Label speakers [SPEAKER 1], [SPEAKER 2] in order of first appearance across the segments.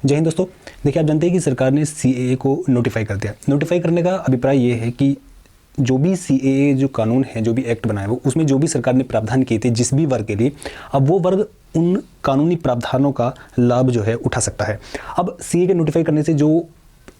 [SPEAKER 1] जय हिंद दोस्तों। देखिए, आप जानते हैं कि सरकार ने सीएए को नोटिफाई कर दिया। नोटिफाई करने का अभिप्राय ये है कि जो भी सीएए जो कानून है, जो भी एक्ट बनाया वो उसमें जो भी सरकार ने प्रावधान किए थे जिस भी वर्ग के लिए, अब वो वर्ग उन कानूनी प्रावधानों का लाभ जो है उठा सकता है। अब सीएए के नोटिफाई करने से जो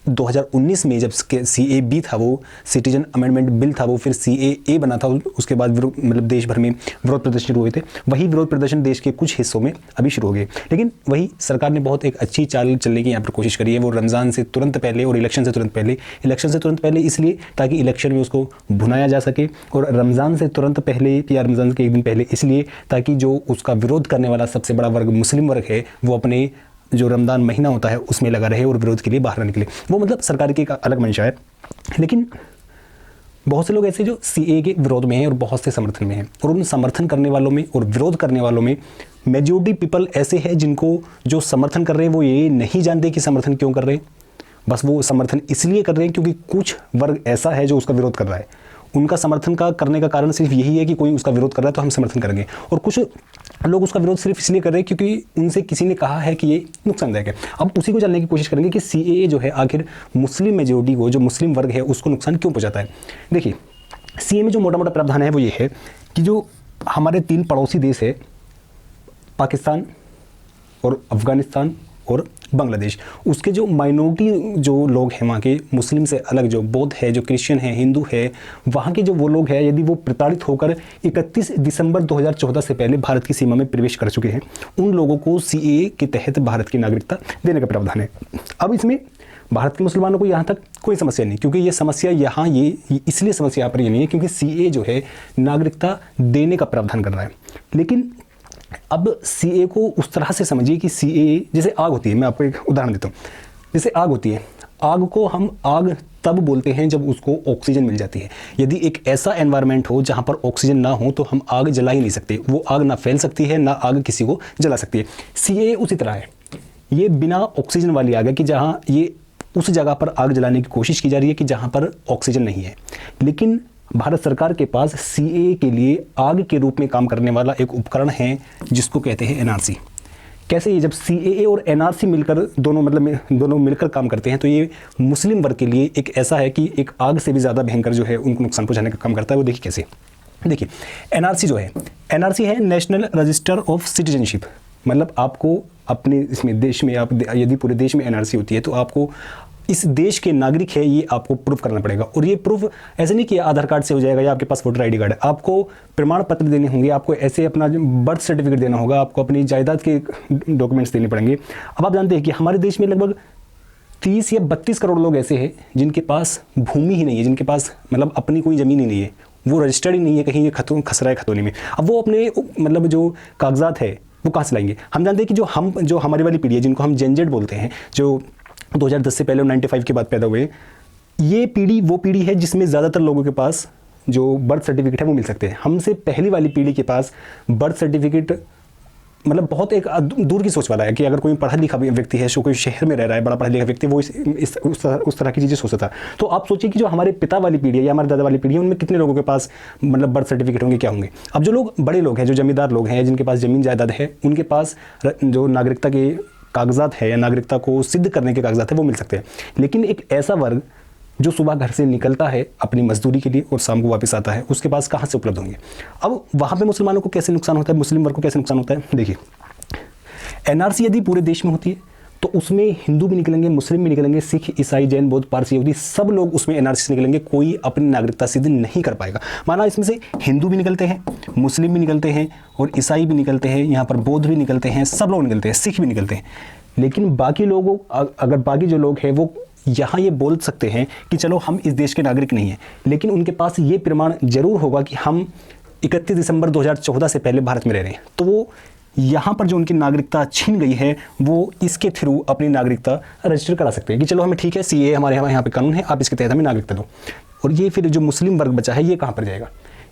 [SPEAKER 1] 2019 में जब सीएबी था, वो सिटीजन अमेंडमेंट बिल था, वो फिर सीएए बना था, उसके बाद मतलब देश भर में विरोध प्रदर्शन शुरू हुए थे। वही विरोध प्रदर्शन देश के कुछ हिस्सों में अभी शुरू हो गए। लेकिन वही सरकार ने बहुत एक अच्छी चाल चलने की यहाँ पर कोशिश करी है। वो रमज़ान से तुरंत पहले और इलेक्शन से तुरंत पहले इसलिए ताकि इलेक्शन में उसको भुनाया जा सके, और रमज़ान से तुरंत पहले या रमज़ान के एक दिन पहले इसलिए ताकि जो उसका विरोध करने वाला सबसे बड़ा वर्ग मुस्लिम वर्ग है वो अपने जो रमज़ान महीना होता है उसमें लगा रहे और विरोध के लिए बाहर निकले। वो मतलब सरकार की एक अलग मंशा है। लेकिन बहुत से लोग ऐसे जो सीए के विरोध में हैं और बहुत से समर्थन में हैं, और उन समर्थन करने वालों में और विरोध करने वालों में मेजॉरिटी पीपल ऐसे हैं जिनको जो समर्थन कर रहे हैं वो ये नहीं जानते कि समर्थन क्यों कर रहे हैं। बस वो समर्थन इसलिए कर रहे हैं क्योंकि कुछ वर्ग ऐसा है जो उसका विरोध कर रहा है। उनका समर्थन का करने का कारण सिर्फ यही है कि कोई उसका विरोध कर रहा है तो हम समर्थन करेंगे, और कुछ लोग उसका विरोध सिर्फ इसलिए कर रहे हैं क्योंकि उनसे किसी ने कहा है कि ये नुकसानदायक है। अब उसी को जानने की कोशिश करेंगे कि सीएए जो है आखिर मुस्लिम मेजॉरिटी को, जो मुस्लिम वर्ग है, उसको नुकसान क्यों पहुंचाता है। देखिए, सीएए में जो मोटा मोटा प्रावधान है वो ये है कि जो हमारे 3 पड़ोसी देश है, पाकिस्तान और अफगानिस्तान और बांग्लादेश, उसके जो माइनॉरिटी जो लोग हैं वहाँ के, मुस्लिम से अलग जो बौद्ध है, जो क्रिश्चियन है, हिंदू है, वहाँ के जो वो लोग हैं, यदि वो प्रताड़ित होकर 31 दिसंबर 2014 से पहले भारत की सीमा में प्रवेश कर चुके हैं, उन लोगों को सीएए के तहत भारत की नागरिकता देने का प्रावधान है। अब इसमें भारत के मुसलमानों को यहाँ तक कोई समस्या नहीं, क्योंकि ये समस्या यहाँ ये इसलिए समस्या यहाँ पर ये नहीं है क्योंकि सीएए जो है नागरिकता देने का प्रावधान कर रहा है। लेकिन अब सीए को उस तरह से समझिए कि सीए जैसे आग होती है। मैं आपको एक उदाहरण देता हूँ। जैसे आग होती है, आग को हम आग तब बोलते हैं जब उसको ऑक्सीजन मिल जाती है। यदि एक ऐसा एनवायरनमेंट हो जहाँ पर ऑक्सीजन ना हो तो हम आग जला ही नहीं सकते। वो आग ना फैल सकती है, ना आग किसी को जला सकती है। सीए उसी तरह है। ये बिना ऑक्सीजन वाली आग है कि जहाँ ये उस जगह पर आग जलाने की कोशिश की जा रही है कि जहाँ पर ऑक्सीजन नहीं है। लेकिन भारत सरकार के पास सीएए के लिए आग के रूप में काम करने वाला एक उपकरण है जिसको कहते हैं एनआरसी। कैसे? ये जब सीएए और एनआरसी मिलकर दोनों मिलकर काम करते हैं तो ये मुस्लिम वर्ग के लिए एक ऐसा है कि एक आग से भी ज़्यादा भयंकर जो है उनको नुकसान पहुंचाने का काम करता है। वो देखिए कैसे। देखिए, एनआरसी जो है, एनआरसी है नेशनल रजिस्टर ऑफ सिटीजनशिप। मतलब आपको अपने इसमें देश में, आप यदि पूरे देश में एनआरसी होती है तो आपको इस देश के नागरिक है ये आपको प्रूफ करना पड़ेगा। और ये प्रूफ ऐसे नहीं कि आधार कार्ड से हो जाएगा या आपके पास वोटर आईडी कार्ड है। आपको प्रमाण पत्र देने होंगे, आपको ऐसे अपना बर्थ सर्टिफिकेट देना होगा, आपको अपनी जायदाद के डॉक्यूमेंट्स देने पड़ेंगे। अब आप जानते हैं कि हमारे देश में लगभग 30 या 32 करोड़ लोग ऐसे हैं जिनके पास भूमि ही नहीं है, जिनके पास मतलब अपनी कोई ज़मीन ही नहीं है, वो रजिस्टर्ड ही नहीं है, कहीं ये खस रहा है खतौनी में। अब वो अपने मतलब जो कागजात है वो कहाँ से लाएंगे। हम जानते हैं कि जो हमारी वाली पीढ़ी है, जिनको हम जेन जेड बोलते हैं, जो 2010 से पहले और 95 के बाद पैदा हुए, ये पीढ़ी वो पीढ़ी है जिसमें ज़्यादातर लोगों के पास जो बर्थ सर्टिफिकेट है वो मिल सकते हैं। हमसे पहली वाली पीढ़ी के पास बर्थ सर्टिफिकेट मतलब बहुत एक दूर की सोच वाला है कि अगर कोई पढ़ा लिखा व्यक्ति है, कोई शहर में रह रहा है, बड़ा पढ़ा लिखा व्यक्ति, वो उस तरह की चीज़ें सोचता था। तो आप सोचिए कि जो हमारे पिता वाली पीढ़ी है या हमारे दादा वाली पीढ़ी है, उनमें कितने लोगों के पास मतलब बर्थ सर्टिफिकेट होंगे, क्या होंगे। अब जो लोग बड़े लोग हैं, जो जमींदार लोग हैं, जिनके पास ज़मीन जायदाद है, उनके पास जो नागरिकता के कागजात है या नागरिकता को सिद्ध करने के कागजात है वो मिल सकते हैं। लेकिन एक ऐसा वर्ग जो सुबह घर से निकलता है अपनी मजदूरी के लिए और शाम को वापस आता है, उसके पास कहाँ से उपलब्ध होंगे। अब वहाँ पे मुसलमानों को कैसे नुकसान होता है, मुस्लिम वर्ग को कैसे नुकसान होता है। देखिए, एनआरसी यदि पूरे देश में होती है तो उसमें हिंदू भी निकलेंगे, मुस्लिम भी निकलेंगे, सिख, ईसाई, जैन, बौद्ध, पारसी, यहूदी, सब लोग उसमें एनआरसी से निकलेंगे। कोई अपनी नागरिकता सिद्ध नहीं कर पाएगा। माना इसमें से हिंदू भी निकलते हैं, मुस्लिम भी निकलते हैं और ईसाई भी निकलते हैं, यहाँ पर बौद्ध भी निकलते हैं, सब लोग निकलते हैं, सिख भी निकलते हैं। लेकिन बाकी लोगों, अगर बाकी जो लोग हैं वो यहाँ ये बोल सकते हैं कि चलो हम इस देश के नागरिक नहीं हैं, लेकिन उनके पास ये प्रमाण जरूर होगा कि हम 31 दिसंबर 2014 से पहले भारत में रह रहे हैं। तो वो यहाँ पर जो उनकी नागरिकता छीन गई है वो इसके थ्रू अपनी नागरिकता रजिस्टर करा सकते हैं कि चलो हमें ठीक है, सीए हमारे यहाँ पे कानून है, आप इसके तहत हमें नागरिकता दो। और ये फिर जो मुस्लिम वर्ग बचा है ये कहाँ पर जाएगा।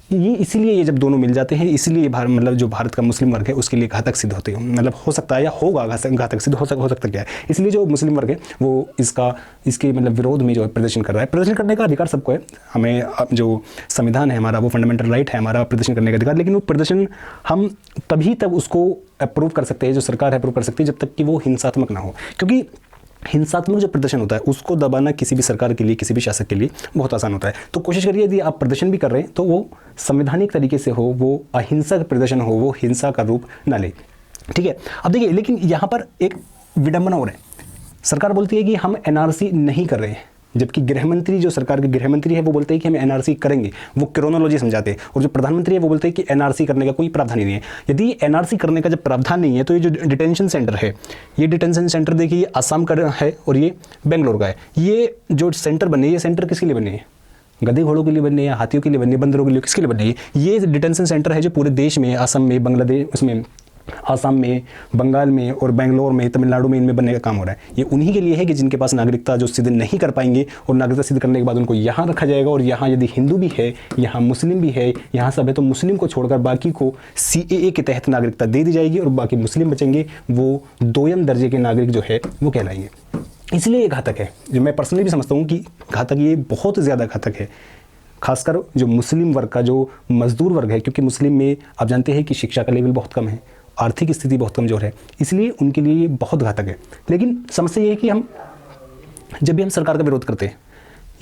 [SPEAKER 1] ये इसीलिए ये जब दोनों मिल जाते हैं, इसीलिए ये मतलब जो भारत का मुस्लिम वर्ग है उसके लिए घातक सिद्ध होते हैं, मतलब हो सकता है या होगा घातक सिद्ध हो सकता क्या है। इसलिए जो मुस्लिम वर्ग है वो इसके मतलब विरोध में जो है प्रदर्शन कर रहा है। प्रदर्शन करने का अधिकार सबको है, हमें जो संविधान है हमारा वो फंडामेंटल राइट है हमारा प्रदर्शन करने का अधिकार, लेकिन वो प्रदर्शन हम तभी तक उसको अप्रूव कर सकते हैं, जो सरकार है अप्रूव कर सकती है, जब तक कि वो हिंसात्मक ना हो। क्योंकि हिंसात्मक जो प्रदर्शन होता है उसको दबाना किसी भी सरकार के लिए, किसी भी शासक के लिए बहुत आसान होता है। तो कोशिश करिए यदि आप प्रदर्शन भी कर रहे हैं तो वो संवैधानिक तरीके से हो, वो अहिंसक प्रदर्शन हो, वो हिंसा का रूप ना ले, ठीक है। अब देखिए, लेकिन यहाँ पर एक विडंबना और है। सरकार बोलती है कि हम एनआरसी नहीं कर रहे हैं, जबकि गृहमंत्री, जो सरकार के गृहमंत्री है, वो बोलते हैं कि हम एनआरसी करेंगे, वो क्रोनोलॉजी समझाते हैं। और जो प्रधानमंत्री है वो बोलते हैं कि एनआरसी करने का कोई प्रावधान ही नहीं है। यदि एनआरसी करने का जब प्रावधान नहीं है तो ये जो डिटेंशन सेंटर है, ये डिटेंशन सेंटर देखिए असम का है और ये बेंगलोर का है। ये जो सेंटर बने, ये सेंटर किसके लिए बने हैं? गधे घोड़ों के लिए बनने हैं, हाथियों के लिए बनने, बंदरों के लिए, किसके लिए बनने हैं? ये डिटेंशन सेंटर है जो पूरे देश में, असम में, बांग्लादेश, उसमें आसाम में, बंगाल में और बेंगलोर में, तमिलनाडु में इनमें बनने का काम हो रहा है। ये उन्हीं के लिए है कि जिनके पास नागरिकता जो सिद्ध नहीं कर पाएंगे, और नागरिकता सिद्ध करने के बाद उनको यहाँ रखा जाएगा, और यहाँ यदि हिंदू भी है, यहाँ मुस्लिम भी है, यहाँ सब है, तो मुस्लिम को छोड़कर बाकी को CAA के तहत नागरिकता दे दी जाएगी, और बाकी मुस्लिम बचेंगे, वो दोयम दर्जे के नागरिक जो है वो कहलाएंगे। इसलिए ये घातक है, जो मैं पर्सनली भी समझता हूँ कि घातक, ये बहुत ज़्यादा घातक है, खासकर जो मुस्लिम वर्ग का, जो मजदूर वर्ग है। क्योंकि मुस्लिम में आप जानते हैं कि शिक्षा का लेवल बहुत कम है, आर्थिक स्थिति बहुत कमज़ोर है, इसलिए उनके लिए ये बहुत घातक है। लेकिन समस्या ये है कि जब भी हम सरकार का विरोध करते हैं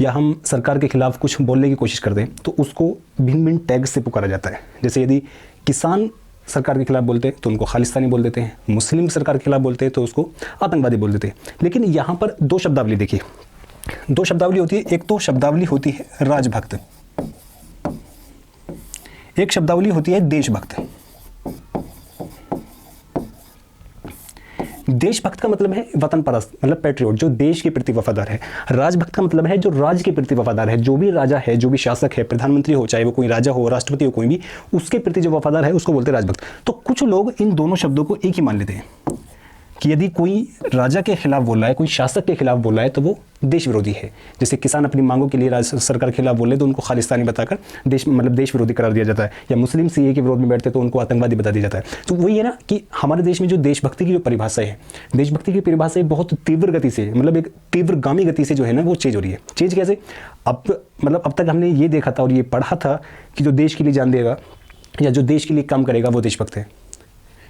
[SPEAKER 1] या हम सरकार के खिलाफ कुछ बोलने की कोशिश करते हैं तो उसको भिन्न भिन्न टैग से पुकारा जाता है। जैसे यदि किसान सरकार के खिलाफ बोलते हैं तो उनको खालिस्तानी बोल देते हैं, मुस्लिम सरकार के खिलाफ बोलते हैं तो उसको आतंकवादी बोल देते हैं। लेकिन यहाँ पर दो शब्दावली देखिए, दो शब्दावली होती है। एक तो शब्दावली होती है राजभक्त, एक शब्दावली होती है देशभक्त। देशभक्त का मतलब है वतन परस्त, मतलब पैट्रियोट, जो देश के प्रति वफादार है। राजभक्त का मतलब है जो राज्य के प्रति वफादार है, जो भी राजा है, जो भी शासक है, प्रधानमंत्री हो, चाहे वो कोई राजा हो, राष्ट्रपति हो, कोई भी, उसके प्रति जो वफादार है उसको बोलते हैं राजभक्त। तो कुछ लोग इन दोनों शब्दों को एक ही मान लेते हैं कि यदि कोई राजा के खिलाफ बोल रहा है, कोई शासक के खिलाफ बोल रहा है तो वो देश विरोधी है। जैसे किसान अपनी मांगों के लिए राज्य सरकार के खिलाफ बोले तो उनको खालिस्तानी बताकर देश विरोधी करार दिया जाता है, या मुस्लिम CAA के विरोध में बैठते तो उनको आतंकवादी बता दिया जाता है। तो वही है ना कि हमारे देश में जो देशभक्ति की जो परिभाषा है, देशभक्ति की परिभाषा बहुत तीव्र गति से, मतलब एक तीव्रगामी गति से जो है ना वो चेंज हो रही है। चेंज कैसे? अब तक हमने ये देखा था और ये पढ़ा था कि जो देश के लिए जान देगा या जो देश के लिए काम करेगा वो देशभक्त है।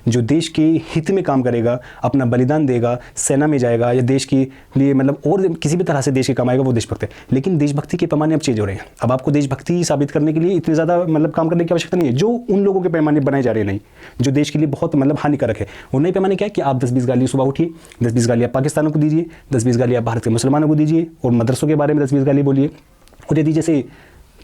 [SPEAKER 1] जो देश के हित में काम करेगा, अपना बलिदान देगा, सेना में जाएगा, या देश के लिए और किसी भी तरह से देश के काम आएगा, वो देशभक्त है। लेकिन देशभक्ति के पैमाने अब चेंज हो रहे हैं। अब आपको देशभक्ति साबित करने के लिए इतने ज़्यादा काम करने की आवश्यकता नहीं है। जो उन लोगों के पैमाने बनाए जा रहे हैं, नहीं, जो देश के लिए बहुत हानिकारक है, वो नए पैमाने क्या है कि आप 10-20 गाली सुबह उठिए, 10-20 गाली आप पाकिस्तान को दीजिए, 10-20 गाली आप भारत के मुसलमानों को दीजिए, और मदरसों के बारे में 10-20 गाली बोलिए। और यदि जैसे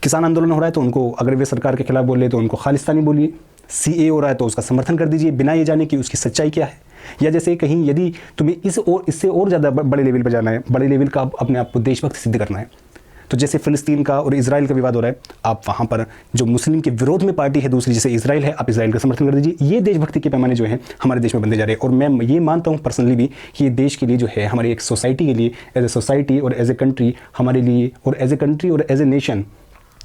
[SPEAKER 1] किसान आंदोलन हो रहा है तो उनको, अगर वे सरकार के खिलाफ बोले तो उनको खालिस्तानी बोलिए। CAA हो रहा है तो उसका समर्थन कर दीजिए बिना ये जाने कि उसकी सच्चाई क्या है। या जैसे कहीं यदि तुम्हें इससे और ज़्यादा बड़े लेवल पर जाना है, बड़े लेवल का अपने आप को देशभक्त सिद्ध करना है, तो जैसे फिलिस्तीन का और इजराइल का विवाद हो रहा है, आप वहाँ पर जो मुस्लिम के विरोध में पार्टी है दूसरी, जैसे इजराइल है, आप इजराइल का समर्थन कर दीजिए। ये देशभक्ति के पैमाने जो है हमारे देश में बनते जा रहे हैं। और मैं ये मानता हूँ पर्सनली भी कि ये देश के लिए जो है, हमारी एक सोसाइटी के लिए, एज ए सोसाइटी और एज ए कंट्री हमारे लिए, और एज ए कंट्री और एज ए नेशन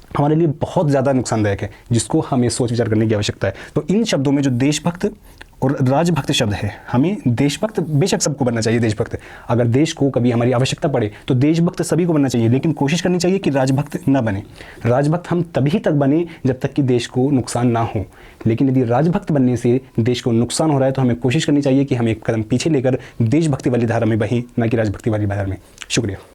[SPEAKER 1] हमारे लिए बहुत ज़्यादा नुकसानदायक है, जिसको हमें सोच विचार करने की आवश्यकता है। तो इन शब्दों में जो देशभक्त और राजभक्त शब्द है, हमें देशभक्त बेशक सबको बनना चाहिए। देशभक्त, अगर देश को कभी हमारी आवश्यकता पड़े तो देशभक्त सभी को बनना चाहिए, लेकिन कोशिश करनी चाहिए कि राजभक्त ना बने। राजभक्त हम तभी तक बने जब तक कि देश को नुकसान ना हो। लेकिन यदि राजभक्त बनने से देश को नुकसान हो रहा है तो हमें कोशिश करनी चाहिए कि हम एक कदम पीछे लेकर देशभक्ति वाली धारा में बहें, ना कि राजभक्ति वाली धारा में। शुक्रिया।